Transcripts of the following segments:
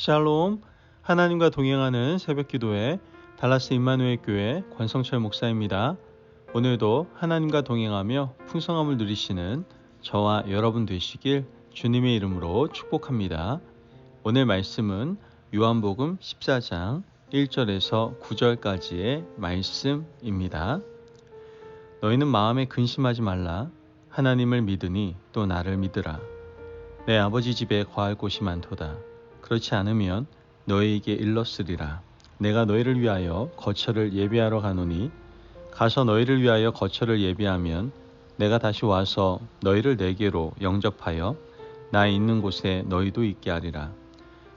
샬롬, 하나님과 동행하는 새벽기도회 달라스 임마누엘 교회 권성철 목사입니다. 오늘도 하나님과 동행하며 풍성함을 누리시는 저와 여러분 되시길 주님의 이름으로 축복합니다. 오늘 말씀은 요한복음 14장 1절에서 9절까지의 말씀입니다. 너희는 마음에 근심하지 말라. 하나님을 믿으니 또 나를 믿으라. 내 아버지 집에 거할 곳이 많도다. 그렇지 않으면 너희에게 일렀으리라. 내가 너희를 위하여 거처를 예비하러 가노니 가서 너희를 위하여 거처를 예비하면 내가 다시 와서 너희를 내게로 영접하여 나 있는 곳에 너희도 있게 하리라.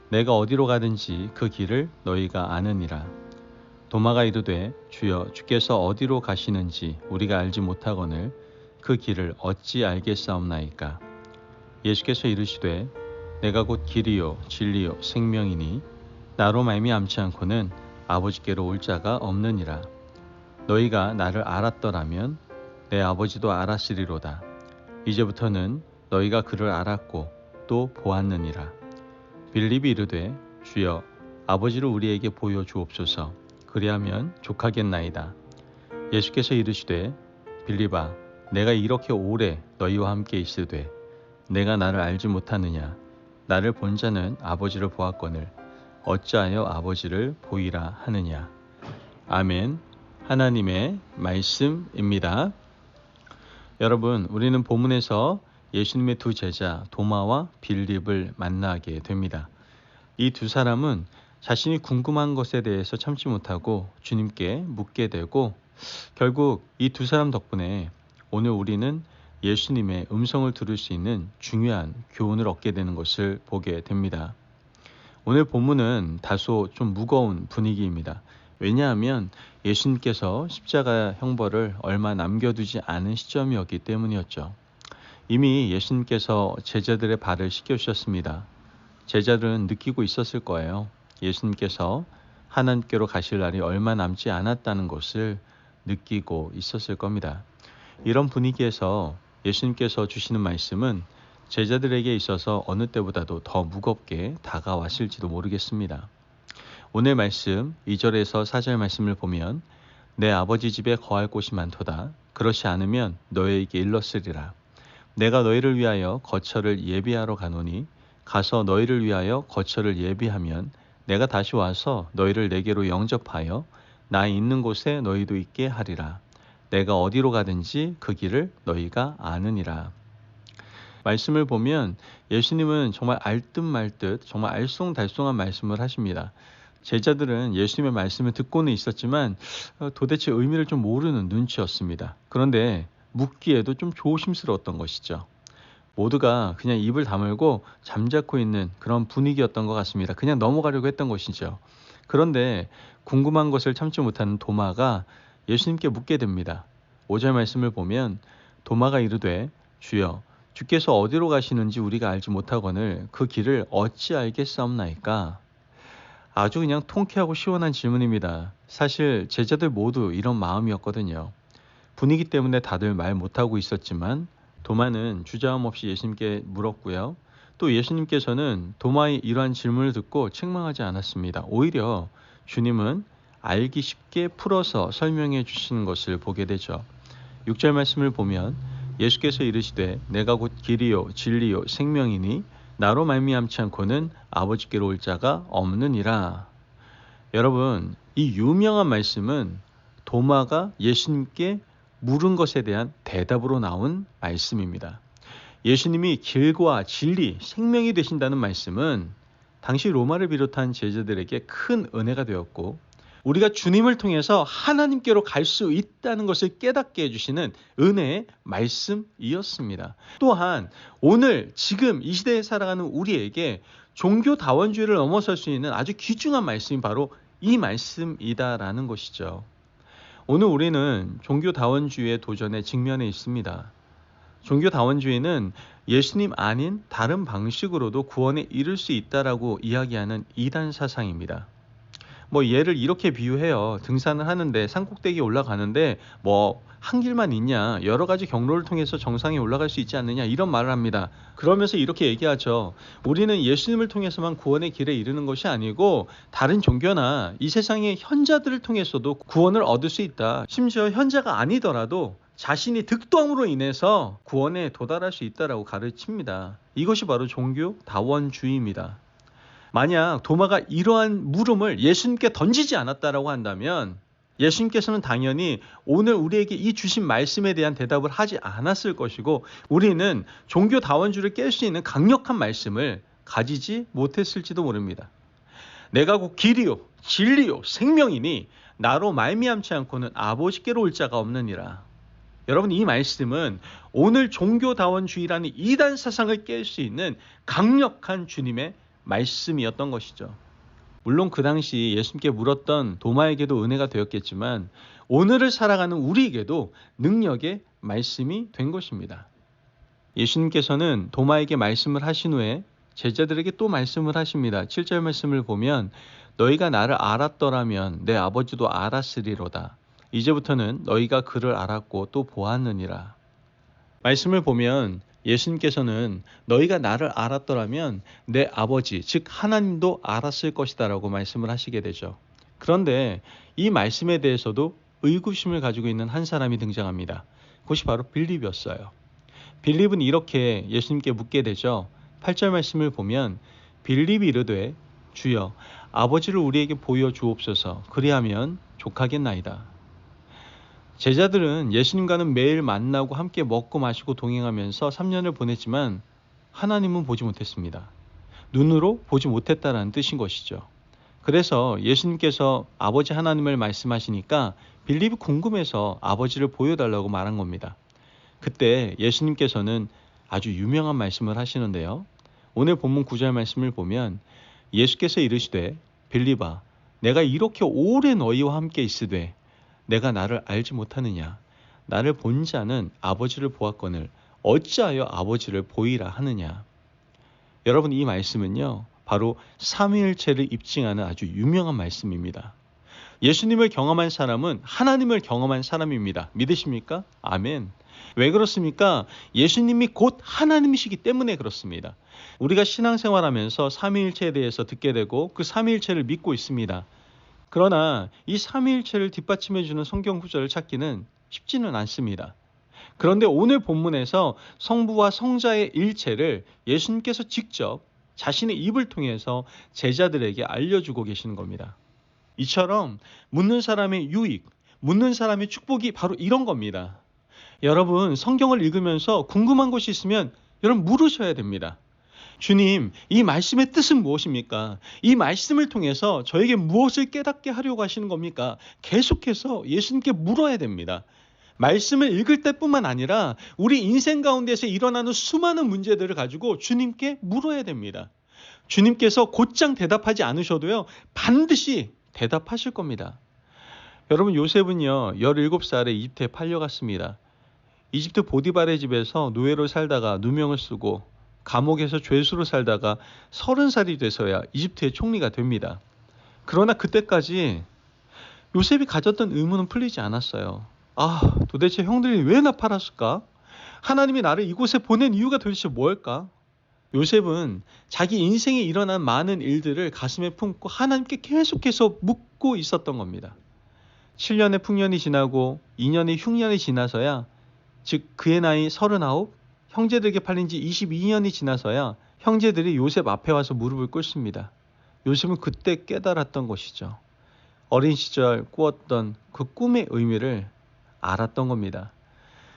내가 어디로 가든지 그 길을 너희가 아느니라. 도마가 이르되 주여 주께서 어디로 가시는지 우리가 알지 못하거늘 그 길을 어찌 알겠사옵나이까. 예수께서 이르시되 내가 곧 길이요 진리요 생명이니 나로 말미암지 않고는 아버지께로 올 자가 없느니라. 너희가 나를 알았더라면 내 아버지도 알았으리로다. 이제부터는 너희가 그를 알았고 또 보았느니라. 빌립이 이르되 주여 아버지를 우리에게 보여주옵소서. 그리하면 족하겠나이다. 예수께서 이르시되 빌립아 내가 이렇게 오래 너희와 함께 있으되 내가 나를 알지 못하느냐. 나를 본 자는 아버지를 보았거늘 어찌하여 아버지를 보이라 하느냐. 아멘. 하나님의 말씀입니다. 여러분, 우리는 본문에서 예수님의 두 제자 도마와 빌립을 만나게 됩니다. 이 두 사람은 자신이 궁금한 것에 대해서 참지 못하고 주님께 묻게 되고 결국 이 두 사람 덕분에 오늘 우리는 예수님의 음성을 들을 수 있는 중요한 교훈을 얻게 되는 것을 보게 됩니다. 오늘 본문은 다소 좀 무거운 분위기입니다. 왜냐하면 예수님께서 십자가 형벌을 얼마 남겨두지 않은 시점이었기 때문이었죠. 이미 예수님께서 제자들의 발을 씻겨주셨습니다. 제자들은 느끼고 있었을 거예요. 예수님께서 하나님께로 가실 날이 얼마 남지 않았다는 것을 느끼고 있었을 겁니다. 이런 분위기에서 예수님께서 주시는 말씀은 제자들에게 있어서 어느 때보다도 더 무겁게 다가왔을지도 모르겠습니다. 오늘 말씀 2절에서 4절 말씀을 보면 내 아버지 집에 거할 곳이 많도다. 그렇지 않으면 너희에게 일렀으리라. 내가 너희를 위하여 거처를 예비하러 가노니 가서 너희를 위하여 거처를 예비하면 내가 다시 와서 너희를 내게로 영접하여 나 있는 곳에 너희도 있게 하리라. 내가 어디로 가든지 그 길을 너희가 아느니라. 말씀을 보면 예수님은 정말 알듯 말듯 정말 알쏭달쏭한 말씀을 하십니다. 제자들은 예수님의 말씀을 듣고는 있었지만 도대체 의미를 좀 모르는 눈치였습니다. 그런데 묻기에도 좀 조심스러웠던 것이죠. 모두가 그냥 입을 다물고 잠자코 있는 그런 분위기였던 것 같습니다. 그냥 넘어가려고 했던 것이죠. 그런데 궁금한 것을 참지 못하는 도마가 예수님께 묻게 됩니다. 5절 말씀을 보면 도마가 이르되 주여 주께서 어디로 가시는지 우리가 알지 못하거늘 그 길을 어찌 알겠사옵나이까. 아주 그냥 통쾌하고 시원한 질문입니다. 사실 제자들 모두 이런 마음이었거든요. 분위기 때문에 다들 말 못하고 있었지만 도마는 주저함 없이 예수님께 물었고요. 또 예수님께서는 도마의 이러한 질문을 듣고 책망하지 않았습니다. 오히려 주님은 알기 쉽게 풀어서 설명해 주시는 것을 보게 되죠. 6절 말씀을 보면 예수께서 이르시되 내가 곧 길이요 진리요 생명이니 나로 말미암지 않고는 아버지께로 올 자가 없느니라. 여러분, 이 유명한 말씀은 도마가 예수님께 물은 것에 대한 대답으로 나온 말씀입니다. 예수님이 길과 진리, 생명이 되신다는 말씀은 당시 로마를 비롯한 제자들에게 큰 은혜가 되었고 우리가 주님을 통해서 하나님께로 갈 수 있다는 것을 깨닫게 해주시는 은혜의 말씀이었습니다. 또한 오늘 지금 이 시대에 살아가는 우리에게 종교다원주의를 넘어설 수 있는 아주 귀중한 말씀이 바로 이 말씀이다라는 것이죠. 오늘 우리는 종교다원주의의 도전에 직면해 있습니다. 종교다원주의는 예수님 아닌 다른 방식으로도 구원에 이를 수 있다라고 이야기하는 이단 사상입니다. 얘를 이렇게 비유해요. 등산을 하는데 산꼭대기에 올라가는데 한 길만 있냐, 여러 가지 경로를 통해서 정상에 올라갈 수 있지 않느냐, 이런 말을 합니다. 그러면서 이렇게 얘기하죠. 우리는 예수님을 통해서만 구원의 길에 이르는 것이 아니고 다른 종교나 이 세상의 현자들을 통해서도 구원을 얻을 수 있다. 심지어 현자가 아니더라도 자신이 득도함으로 인해서 구원에 도달할 수 있다라고 가르칩니다. 이것이 바로 종교 다원주의입니다. 만약 도마가 이러한 물음을 예수님께 던지지 않았다라고 한다면 예수님께서는 당연히 오늘 우리에게 이 주신 말씀에 대한 대답을 하지 않았을 것이고, 우리는 종교 다원주의를 깰 수 있는 강력한 말씀을 가지지 못했을지도 모릅니다. 내가 곧 길이요 진리요 생명이니 나로 말미암지 않고는 아버지께로 올 자가 없느니라. 여러분, 이 말씀은 오늘 종교다원주의라는 이단 사상을 깰 수 있는 강력한 주님의 말씀이었던 것이죠. 물론 그 당시 예수님께 물었던 도마에게도 은혜가 되었겠지만 오늘을 살아가는 우리에게도 능력의 말씀이 된 것입니다. 예수님께서는 도마에게 말씀을 하신 후에 제자들에게 또 말씀을 하십니다. 7절 말씀을 보면 너희가 나를 알았더라면 내 아버지도 알았으리로다. 이제부터는 너희가 그를 알았고 또 보았느니라. 말씀을 보면 예수님께서는 너희가 나를 알았더라면 내 아버지, 즉 하나님도 알았을 것이다 라고 말씀을 하시게 되죠. 그런데 이 말씀에 대해서도 의구심을 가지고 있는 한 사람이 등장합니다. 그것이 바로 빌립이었어요. 빌립은 이렇게 예수님께 묻게 되죠. 8절 말씀을 보면 빌립이 이르되 주여 아버지를 우리에게 보여주옵소서. 그리하면 족하겠나이다. 제자들은 예수님과는 매일 만나고 함께 먹고 마시고 동행하면서 3년을 보냈지만 하나님은 보지 못했습니다. 눈으로 보지 못했다는 뜻인 것이죠. 그래서 예수님께서 아버지 하나님을 말씀하시니까 빌립이 궁금해서 아버지를 보여달라고 말한 겁니다. 그때 예수님께서는 아주 유명한 말씀을 하시는데요. 오늘 본문 9절 말씀을 보면 예수께서 이르시되 빌립아 내가 이렇게 오래 너희와 함께 있으되 내가 나를 알지 못하느냐? 나를 본 자는 아버지를 보았거늘 어찌하여 아버지를 보이라 하느냐? 여러분, 이 말씀은요 바로 삼위일체를 입증하는 아주 유명한 말씀입니다. 예수님을 경험한 사람은 하나님을 경험한 사람입니다. 믿으십니까? 아멘. 왜 그렇습니까? 예수님이 곧 하나님이시기 때문에 그렇습니다. 우리가 신앙생활하면서 삼위일체에 대해서 듣게 되고 그 삼위일체를 믿고 있습니다. 그러나 이 삼위일체를 뒷받침해주는 성경 구절을 찾기는 쉽지는 않습니다. 그런데 오늘 본문에서 성부와 성자의 일체를 예수님께서 직접 자신의 입을 통해서 제자들에게 알려주고 계시는 겁니다. 이처럼 묻는 사람의 유익, 묻는 사람의 축복이 바로 이런 겁니다. 여러분, 성경을 읽으면서 궁금한 것이 있으면 여러분 물으셔야 됩니다. 주님, 이 말씀의 뜻은 무엇입니까? 이 말씀을 통해서 저에게 무엇을 깨닫게 하려고 하시는 겁니까? 계속해서 예수님께 물어야 됩니다. 말씀을 읽을 때뿐만 아니라 우리 인생 가운데서 일어나는 수많은 문제들을 가지고 주님께 물어야 됩니다. 주님께서 곧장 대답하지 않으셔도요, 반드시 대답하실 겁니다. 여러분, 요셉은요 17살에 이집트에 팔려갔습니다. 이집트 보디발의 집에서 노예로 살다가 누명을 쓰고 감옥에서 죄수로 살다가 30살이 돼서야 이집트의 총리가 됩니다. 그러나 그때까지 요셉이 가졌던 의문은 풀리지 않았어요. 도대체 형들이 왜 나 팔았을까? 하나님이 나를 이곳에 보낸 이유가 도대체 뭘까? 요셉은 자기 인생에 일어난 많은 일들을 가슴에 품고 하나님께 계속해서 묻고 있었던 겁니다. 7년의 풍년이 지나고 2년의 흉년이 지나서야, 즉 그의 나이 39, 형제들에게 팔린 지 22년이 지나서야 형제들이 요셉 앞에 와서 무릎을 꿇습니다. 요셉은 그때 깨달았던 것이죠. 어린 시절 꾸었던 그 꿈의 의미를 알았던 겁니다.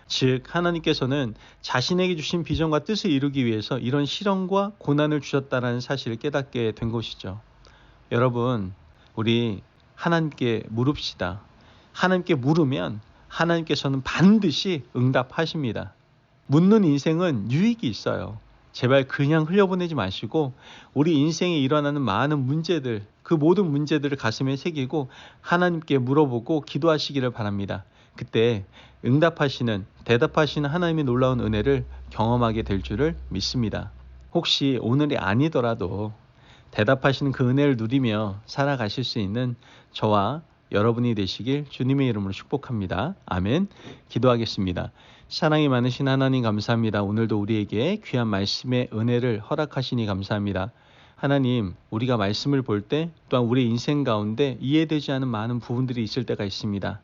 즉 하나님께서는 자신에게 주신 비전과 뜻을 이루기 위해서 이런 시련과 고난을 주셨다는 사실을 깨닫게 된 것이죠. 여러분, 우리 하나님께 물읍시다. 하나님께 물으면 하나님께서는 반드시 응답하십니다. 묻는 인생은 유익이 있어요. 제발 그냥 흘려보내지 마시고 우리 인생에 일어나는 많은 문제들, 그 모든 문제들을 가슴에 새기고 하나님께 물어보고 기도하시기를 바랍니다. 그때 응답하시는, 대답하시는 하나님의 놀라운 은혜를 경험하게 될 줄을 믿습니다. 혹시 오늘이 아니더라도 대답하시는 그 은혜를 누리며 살아가실 수 있는 저와 여러분이 되시길 주님의 이름으로 축복합니다. 아멘. 기도하겠습니다. 사랑이 많으신 하나님 감사합니다. 오늘도 우리에게 귀한 말씀의 은혜를 허락하시니 감사합니다. 하나님, 우리가 말씀을 볼 때 또한 우리 인생 가운데 이해되지 않은 많은 부분들이 있을 때가 있습니다.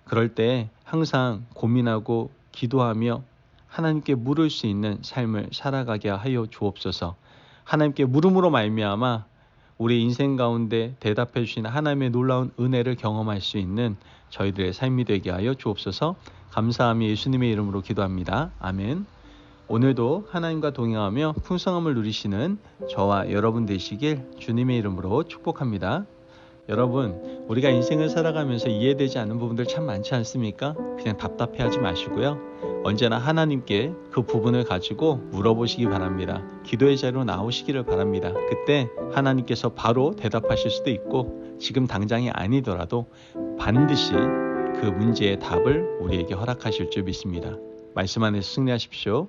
그럴 때 항상 고민하고 기도하며 하나님께 물을 수 있는 삶을 살아가게 하여 주옵소서. 하나님께 물음으로 말미암아 우리 인생 가운데 대답해 주신 하나님의 놀라운 은혜를 경험할 수 있는 저희들의 삶이 되게 하여 주옵소서. 감사하며 예수님의 이름으로 기도합니다. 아멘. 오늘도 하나님과 동행하며 풍성함을 누리시는 저와 여러분 되시길 주님의 이름으로 축복합니다. 여러분, 우리가 인생을 살아가면서 이해되지 않는 부분들 참 많지 않습니까? 그냥 답답해하지 마시고요. 언제나 하나님께 그 부분을 가지고 물어보시기 바랍니다. 기도의 자리로 나오시기를 바랍니다. 그때 하나님께서 바로 대답하실 수도 있고 지금 당장이 아니더라도 반드시 그 문제의 답을 우리에게 허락하실 줄 믿습니다. 말씀 안에서 승리하십시오.